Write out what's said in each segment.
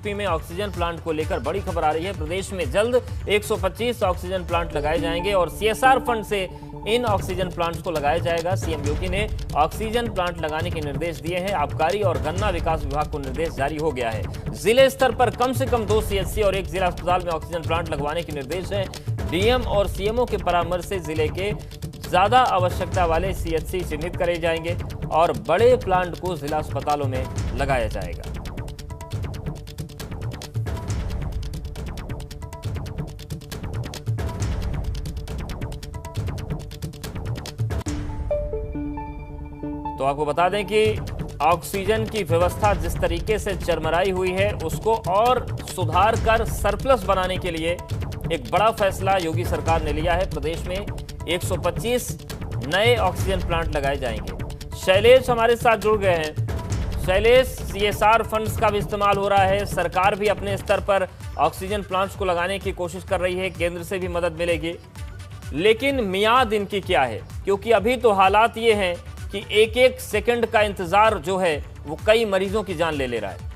UP में oxygen plant को लेकर बड़ी खबर आ रही है। प्रदेश में जल्द 125 ऑक्सीजन प्लांट लगाए जाएंगे और सीएसआर फंड से इन ऑक्सीजन प्लांट्स को लगाया जाएगा। सीएम योगी ने ऑक्सीजन प्लांट लगाने के निर्देश दिए हैं। आबकारी और गन्ना विकास विभाग को निर्देश जारी हो गया है। जिले स्तर पर कम से कम 2 सीएचसी और 1 जिला अस्पताल में ऑक्सीजन प्लांट लगवाने के निर्देश हैं। डीएम और सीएमओ के परामर्श से जिले के ज्यादा आवश्यकता वाले सीएचसी चिन्हित करे जाएंगे और बड़े प्लांट को जिला अस्पतालों में लगाया जाएगा। तो आपको बता दें कि ऑक्सीजन की व्यवस्था जिस तरीके से चरमराई हुई है उसको और सुधार कर सरप्लस बनाने के लिए एक बड़ा फैसला योगी सरकार ने लिया है। प्रदेश में 125 नए ऑक्सीजन प्लांट लगाए जाएंगे। शैलेश हमारे साथ जुड़ गए हैं। शैलेश, सीएसआर फंड्स का भी इस्तेमाल हो रहा है, सरकार भी अपने स्तर पर ऑक्सीजन प्लांट्स को लगाने की कोशिश कर रही है, केंद्र से भी मदद मिलेगी, लेकिन मियाद इनकी क्या है? क्योंकि अभी तो हालात ये हैं कि एक एक सेकंड का इंतजार जो है वो कई मरीजों की जान ले रहा है।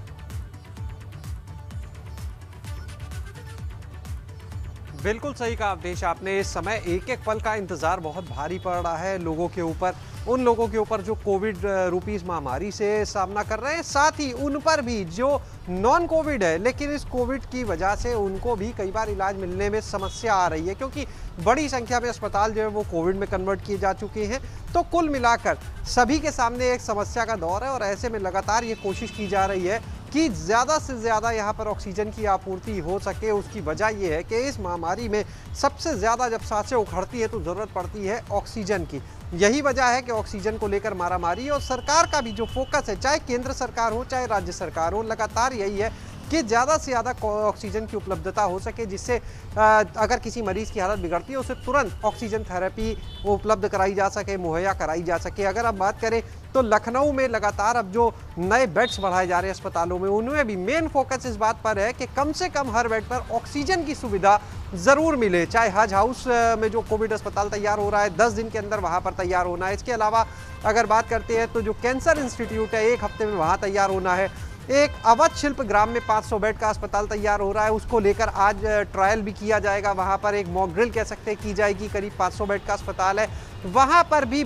बिल्कुल सही कहा अवधेश आपने। इस समय एक एक पल का इंतजार बहुत भारी पड़ रहा है लोगों के ऊपर, उन लोगों के ऊपर जो कोविड रूपी महामारी से सामना कर रहे हैं, साथ ही उन पर भी जो नॉन कोविड है लेकिन इस कोविड की वजह से उनको भी कई बार इलाज मिलने में समस्या आ रही है, क्योंकि बड़ी संख्या में अस्पताल जो है वो कोविड में कन्वर्ट किए जा चुके हैं। तो कुल मिलाकर सभी के सामने एक समस्या का दौर है और ऐसे में लगातार ये कोशिश की जा रही है कि ज़्यादा से ज़्यादा यहाँ पर ऑक्सीजन की आपूर्ति हो सके। उसकी वजह ये है कि इस महामारी में सबसे ज़्यादा जब सांसें उखड़ती है तो ज़रूरत पड़ती है ऑक्सीजन की। यही वजह है कि ऑक्सीजन को लेकर मारामारी और सरकार का भी जो फोकस है, चाहे केंद्र सरकार हो चाहे राज्य सरकार हो, लगातार यही है कि ज़्यादा से ज़्यादा ऑक्सीजन की उपलब्धता हो सके, जिससे अगर किसी मरीज़ की हालत बिगड़ती है उसे तुरंत ऑक्सीजन थेरेपी उपलब्ध कराई जा सके, मुहैया कराई जा सके। अगर आप बात करें तो लखनऊ में लगातार अब जो नए बेड्स बढ़ाए जा रहे हैं अस्पतालों में, उनमें भी मेन फोकस इस बात पर है कि कम से कम हर बेड पर ऑक्सीजन की सुविधा ज़रूर मिले। चाहे हज हाउस में जो कोविड अस्पताल तैयार हो रहा है 10 दिन के अंदर वहाँ पर तैयार होना है। इसके अलावा अगर बात करते हैं तो जो कैंसर इंस्टीट्यूट है 1 हफ्ते में वहाँ तैयार होना है। एक अवध शिल्प ग्राम में 500 बेड का अस्पताल तैयार हो रहा है, उसको लेकर आज ट्रायल भी किया जाएगा। वहाँ पर एक मॉक ड्रिल कह सकते हैं की जाएगी। करीब 500 बेड का अस्पताल है, वहाँ पर भी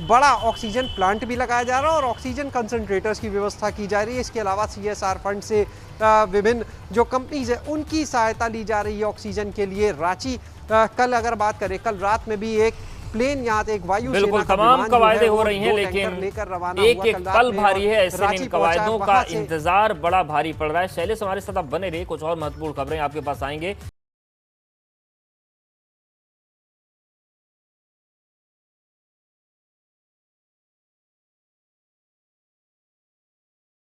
बड़ा ऑक्सीजन प्लांट भी लगाया जा रहा है और ऑक्सीजन कंसंट्रेटर्स की व्यवस्था की जा रही है। इसके अलावा सीएसआर फंड से विभिन्न जो कंपनीज है उनकी सहायता ली जा रही है ऑक्सीजन के लिए। रांची कल अगर बात करें, कल रात में भी एक प्लेन यहाँ एक वायु बिल्कुल तमाम कवायदे हो रही हैं, लेकिन एक एक पल भारी है। ऐसे में इन कवायदों का इंतजार बड़ा भारी पड़ रहा है। शैलेश हमारे साथ आप बने रहिए, कुछ और महत्वपूर्ण खबरें आपके पास आएंगे।